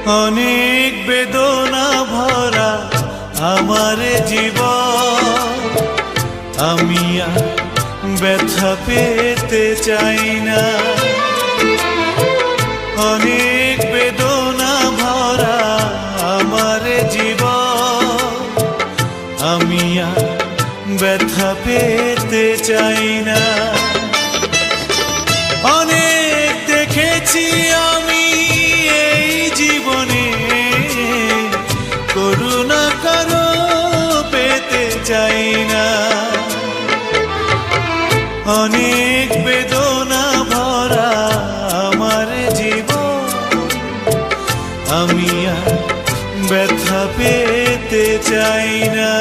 অনেক বেদনা ভরা আমার জীবন, আমি আর ব্যথা পেতে চাই না। অনেক বেদনা ভরা আমার জীবন, আমি আর ব্যথা পেতে চাই না। অনেক দেখেছি আমি এই জীবনে, করুণা কারো পেতে চাই না। অনেক বেদনা ভরা আমার জীবন, আমি আর ব্যথা পেতে চাই না।